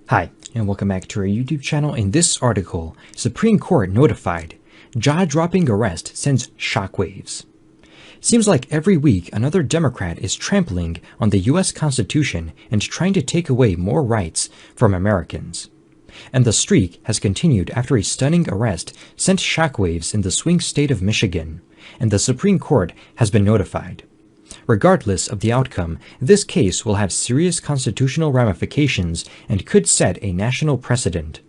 Hi, and welcome back to our YouTube channel. In this article, Supreme Court notified, jaw-dropping arrest sends shockwaves. Seems like every week another Democrat is trampling on the US Constitution and trying to take away more rights from Americans. And the streak has continued after a stunning arrest sent shockwaves in the swing state of Michigan, and the Supreme Court has been notified. Regardless of the outcome, this case will have serious constitutional ramifications and could set a national precedent.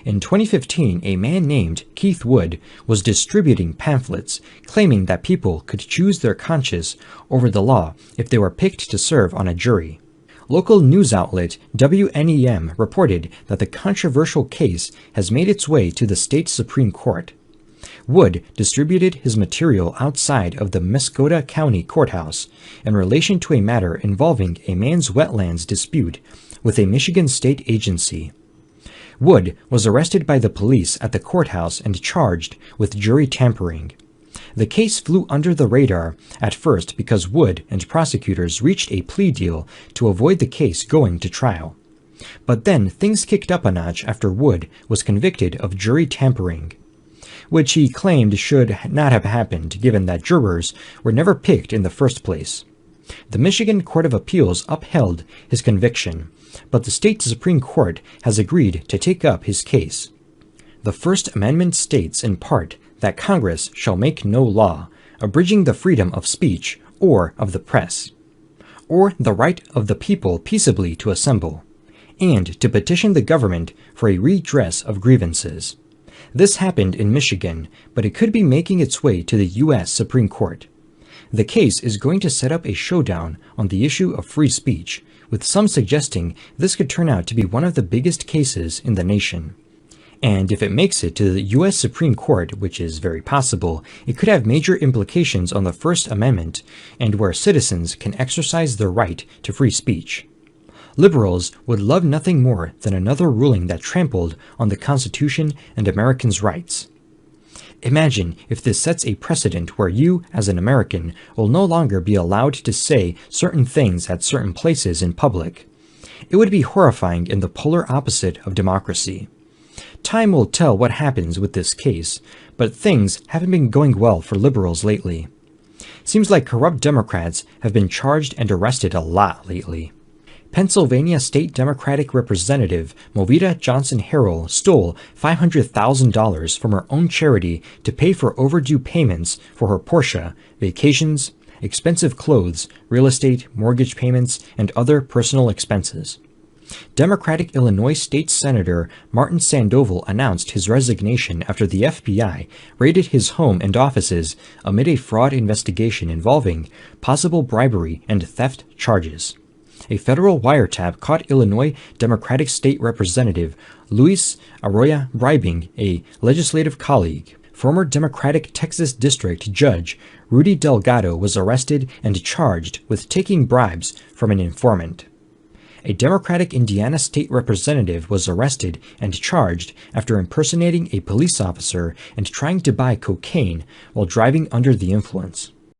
In 2015, a man named Keith Wood was distributing pamphlets claiming that people could choose their conscience over the law if they were picked to serve on a jury. Local news outlet WNEM reported that the controversial case has made its way to the state Supreme Court. Wood distributed his material outside of the Muscoda County Courthouse in relation to a matter involving a man's wetlands dispute with a Michigan state agency. Wood was arrested by the police at the courthouse and charged with jury tampering. The case flew under the radar at first because Wood and prosecutors reached a plea deal to avoid the case going to trial. But then things kicked up a notch after Wood was convicted of jury tampering, which he claimed should not have happened given that jurors were never picked in the first place. The Michigan Court of Appeals upheld his conviction, but the state Supreme Court has agreed to take up his case. The First Amendment states in part that Congress shall make no law abridging the freedom of speech or of the press, or the right of the people peaceably to assemble, and to petition the government for a redress of grievances. This happened in Michigan, but it could be making its way to the U.S. Supreme Court. The case is going to set up a showdown on the issue of free speech, with some suggesting this could turn out to be one of the biggest cases in the nation. And if it makes it to the U.S. Supreme Court, which is very possible, it could have major implications on the First Amendment and where citizens can exercise their right to free speech. Liberals would love nothing more than another ruling that trampled on the Constitution and Americans' rights. Imagine if this sets a precedent where you, as an American, will no longer be allowed to say certain things at certain places in public. It would be horrifying and the polar opposite of democracy. Time will tell what happens with this case, but things haven't been going well for liberals lately. Seems like corrupt Democrats have been charged and arrested a lot lately. Pennsylvania State Democratic Representative Movita Johnson Harrell stole $500,000 from her own charity to pay for overdue payments for her Porsche, vacations, expensive clothes, real estate, mortgage payments, and other personal expenses. Democratic Illinois State Senator Martin Sandoval announced his resignation after the FBI raided his home and offices amid a fraud investigation involving possible bribery and theft charges. A federal wiretap caught Illinois Democratic State Representative Luis Arroyo bribing a legislative colleague. Former Democratic Texas District Judge Rudy Delgado was arrested and charged with taking bribes from an informant. A Democratic Indiana State Representative was arrested and charged after impersonating a police officer and trying to buy cocaine while driving under the influence.